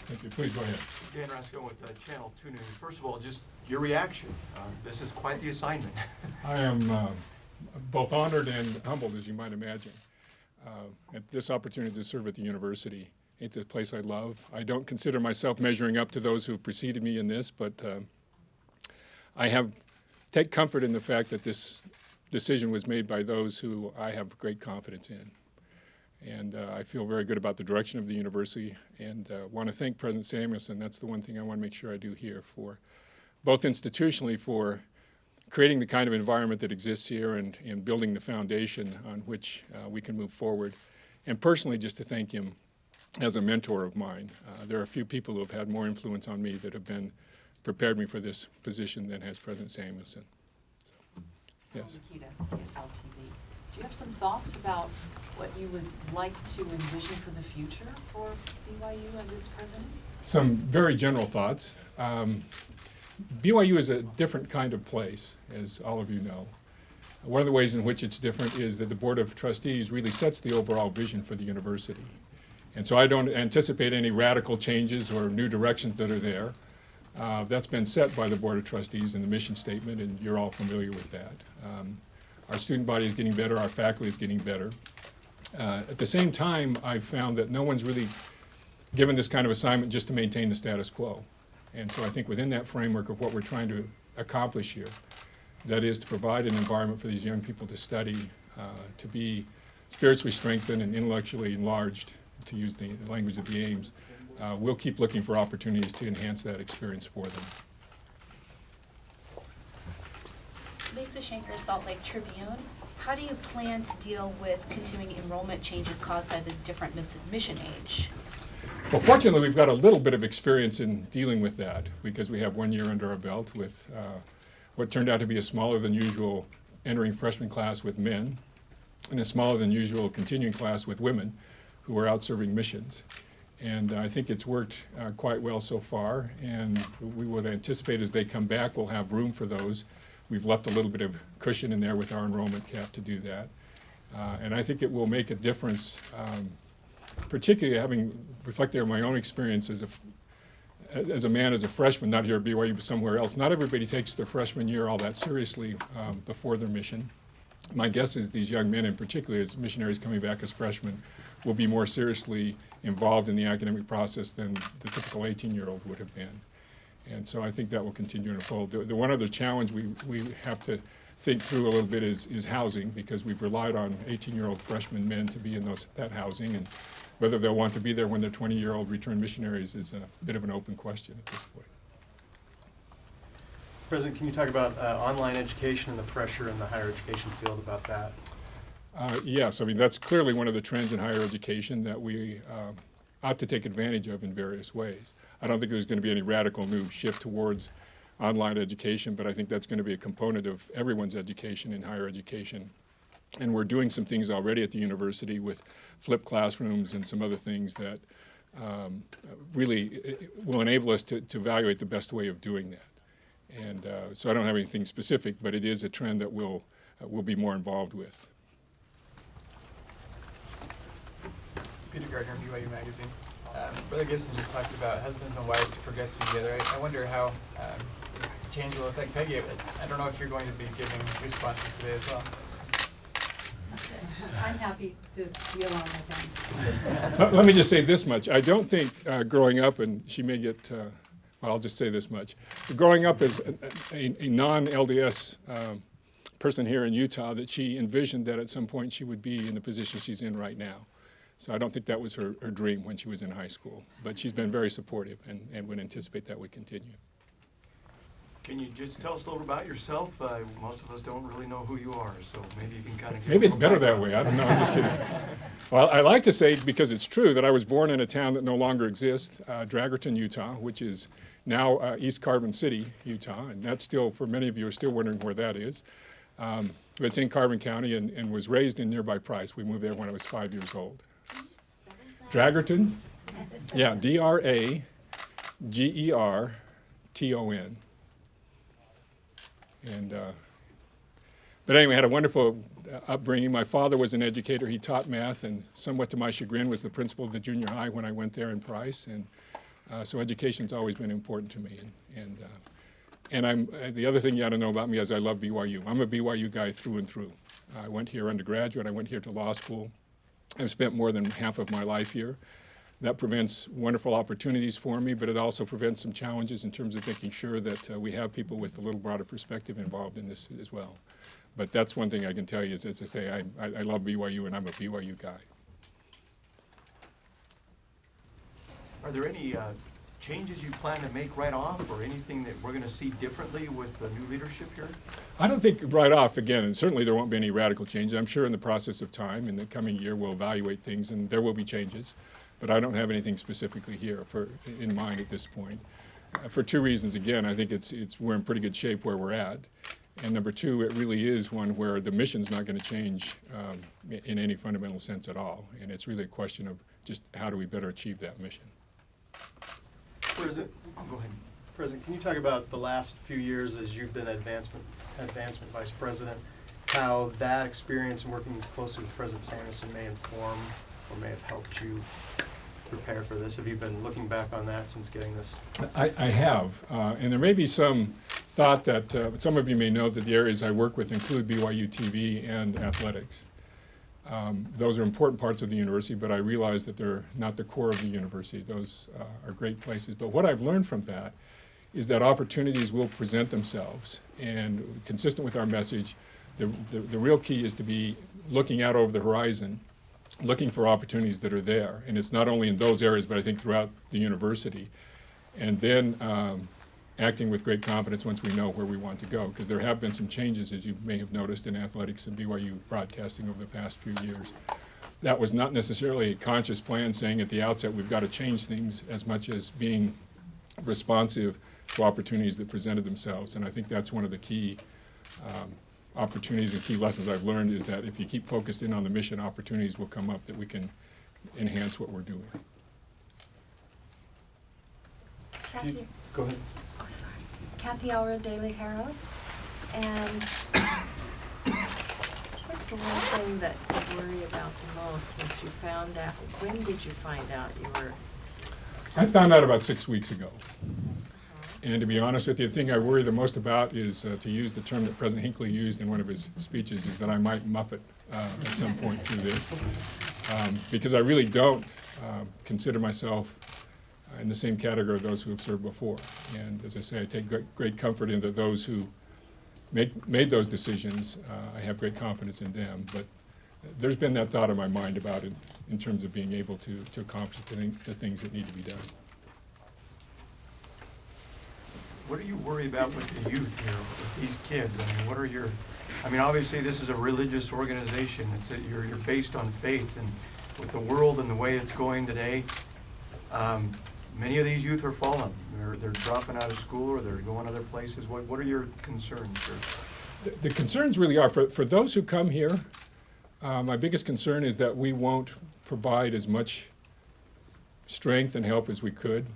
Thank you. Please go ahead. Dan Rasco with Channel 2 News. First of all, just your reaction. This is quite the assignment. I am both honored and humbled, as you might imagine, at this opportunity to serve at the university. It's a place I love. I don't consider myself measuring up to those who have preceded me in this, but I take comfort in the fact that this decision was made by those who I have great confidence in. And I feel very good about the direction of the university, and want to thank President Samuelson. That's the one thing I want to make sure I do here, for both institutionally for creating the kind of environment that exists here and building the foundation on which we can move forward, and personally just to thank him as a mentor of mine. There are a few people who have had more influence on me that have prepared me for this position than has President Samuelson. So, yes. Do you have some thoughts about what you would like to envision for the future for BYU as its president? Some very general thoughts. BYU is a different kind of place, as all of you know. One of the ways in which it's different is that the Board of Trustees really sets the overall vision for the university. And so I don't anticipate any radical changes or new directions that are there. That's been set by the Board of Trustees in the mission statement, and you're all familiar with that. Our student body is getting better, our faculty is getting better. At the same time, I've found that no one's really given this kind of assignment just to maintain the status quo. And so I think within that framework of what we're trying to accomplish here, that is to provide an environment for these young people to study, to be spiritually strengthened and intellectually enlarged, to use the language of the Ames, we'll keep looking for opportunities to enhance that experience for them. Lisa Shanker, Salt Lake Tribune. How do you plan to deal with continuing enrollment changes caused by the different admission age? Well, fortunately, we've got a little bit of experience in dealing with that because we have 1 year under our belt with what turned out to be a smaller than usual entering freshman class with men and a smaller than usual continuing class with women who are out serving missions. And I think it's worked quite well so far, and we would anticipate as they come back we'll have room for those. We've left a little bit of cushion in there with our enrollment cap to do that. And I think it will make a difference, particularly having reflected on my own experience as a man, as a freshman, not here at BYU but somewhere else. Not everybody takes their freshman year all that seriously before their mission. My guess is these young men, in particular as missionaries coming back as freshmen, will be more seriously involved in the academic process than the typical 18-year-old would have been. And so I think that will continue to unfold. The one other challenge we have to think through a little bit is housing, because we've relied on 18-year-old freshman men to be in that housing, and whether they'll want to be there when they're 20-year-old returned missionaries is a bit of an open question at this point. President, can you talk about online education and the pressure in the higher education field about that? Yes, I mean that's clearly one of the trends in higher education that we ought to take advantage of in various ways. I don't think there's going to be any radical new shift towards online education, but I think that's going to be a component of everyone's education in higher education. And we're doing some things already at the university with flipped classrooms and some other things that really will enable us to evaluate the best way of doing that. And so I don't have anything specific, but it is a trend that we'll be more involved with. Peter Gardner, BYU Magazine. Brother Gibson just talked about husbands and wives progressing together. I wonder how this change will affect Peggy. I don't know if you're going to be giving responses today as well. I'm happy to be along with them. Let me just say this much. I don't think growing up, and she may get, well, I'll just say this much. Growing up as a non-LDS person here in Utah, that she envisioned that at some point she would be in the position she's in right now. So I don't think that was her dream when she was in high school. But she's been very supportive and would anticipate that would continue. Can you just tell us a little about yourself? Most of us don't really know who you are, so maybe you can kind of give Maybe it's better that background. way. I don't know. I'm just kidding. Well, I like to say, because it's true, that I was born in a town that no longer exists, Dragerton, Utah, which is now East Carbon City, Utah. And that's still, for many of you, are still wondering where that is. But it's in Carbon County and was raised in nearby Price. We moved there when I was 5 years old. Dragerton? Yeah, Dragerton. And, but anyway, I had a wonderful upbringing. My father was an educator. He taught math, and somewhat to my chagrin was the principal of the junior high when I went there in Price. And So education's always been important to me. And I'm, the other thing you ought to know about me is I love BYU. I'm a BYU guy through and through. I went here undergraduate, I went here to law school. I've spent more than half of my life here. That prevents wonderful opportunities for me, but it also prevents some challenges in terms of making sure that we have people with a little broader perspective involved in this as well. But that's one thing I can tell you is, as I say, I love BYU and I'm a BYU guy. Are there any changes you plan to make right off, or anything that we're going to see differently with the new leadership here? I don't think right off, again, and certainly there won't be any radical changes. I'm sure in the process of time, in the coming year, we'll evaluate things and there will be changes. But I don't have anything specifically here in mind at this point. For two reasons, again, I think we're in pretty good shape where we're at. And number two, it really is one where the mission's not going to change in any fundamental sense at all. And it's really a question of just how do we better achieve that mission. President, Go ahead. President, can you talk about the last few years as you've been advancement vice president, how that experience and working closely with President Samuelson may inform or may have helped you prepare for this? Have you been looking back on that since getting this? I have, and there may be some thought that some of you may know that the areas I work with include BYU TV and athletics. Those are important parts of the university, but I realize that they're not the core of the university. Those are great places. But what I've learned from that is that opportunities will present themselves. And consistent with our message, the real key is to be looking out over the horizon, looking for opportunities that are there. And it's not only in those areas, but I think throughout the university. And then acting with great confidence once we know where we want to go. Because there have been some changes, as you may have noticed, in athletics and BYU broadcasting over the past few years. That was not necessarily a conscious plan saying at the outset we've got to change things as much as being responsive to opportunities that presented themselves. And I think that's one of the key opportunities and key lessons I've learned is that if you keep focused in on the mission, opportunities will come up that we can enhance what we're doing. Kathy, Go ahead. oh sorry, Kathy Elra, Daily Herald, and what's the one thing that you worry about the most since you found out? When did you find out you were? I found out about 6 weeks ago. And to be honest with you, the thing I worry the most about is, to use the term that President Hinckley used in one of his speeches, is that I might muff it at some point through this. Because I really don't consider myself in the same category of those who have served before. And as I say, I take great comfort in that those who made those decisions, I have great confidence in them. But there's been that thought in my mind about it in terms of being able to accomplish the things that need to be done. What do you worry about with the youth here, with these kids? I mean, what are your, I mean, obviously this is a religious organization. You're based on faith, and with the world and the way it's going today, many of these youth are falling. They're dropping out of school or they're going other places. What are your concerns, sir? The concerns really are, for those who come here, my biggest concern is that we won't provide as much strength and help as we could.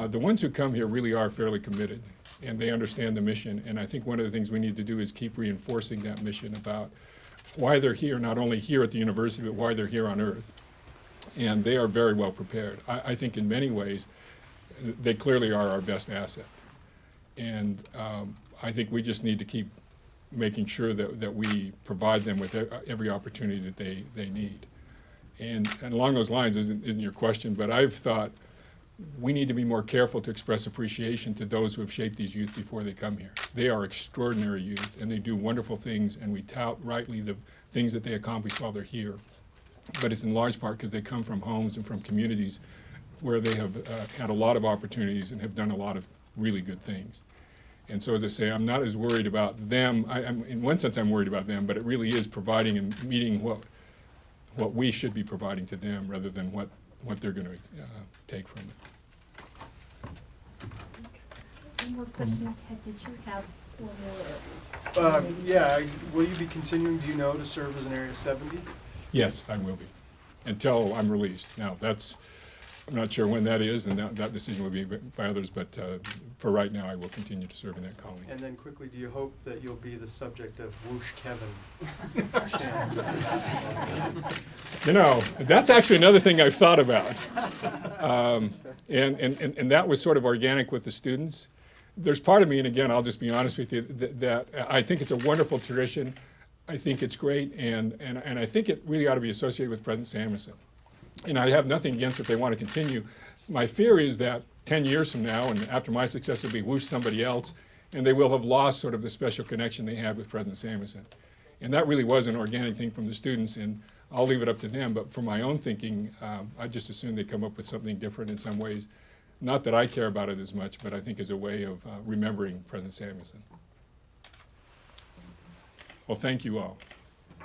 The ones who come here really are fairly committed, and they understand the mission, and I think one of the things we need to do is keep reinforcing that mission about why they're here, not only here at the university, but why they're here on Earth. And they are very well prepared. I think in many ways, they clearly are our best asset. And I think we just need to keep making sure that we provide them with every opportunity that they need. And along those lines isn't your question, but I've thought we need to be more careful to express appreciation to those who have shaped these youth before they come here. They are extraordinary youth, and they do wonderful things, and we tout rightly the things that they accomplish while they're here. But it's in large part because they come from homes and from communities where they have had a lot of opportunities and have done a lot of really good things. And so, as I say, I'm not as worried about them. In one sense, I'm worried about them, but it really is providing and meeting what we should be providing to them rather than what they're going to take from it. One more question, Ted. Did you have one more? Yeah, will you be continuing, do you know, to serve as an Area 70? Yes, I will be, until I'm released. Now, that's I'm not sure when that is, and that decision will be by others, but for right now, I will continue to serve in that calling. And then quickly, do you hope that you'll be the subject of Whoosh Kevin? You know, that's actually another thing I've thought about. And that was sort of organic with the students. There's part of me, and again, I'll just be honest with you, that I think it's a wonderful tradition. I think it's great, and I think it really ought to be associated with President Samuelson. And I have nothing against if they want to continue. My fear is that 10 years from now, and after my success will be whoosh somebody else, and they will have lost sort of the special connection they had with President Samuelson. And that really was an organic thing from the students, and I'll leave it up to them. But for my own thinking, I just assume they come up with something different in some ways. Not that I care about it as much, but I think as a way of remembering President Samuelson. Well, thank you all.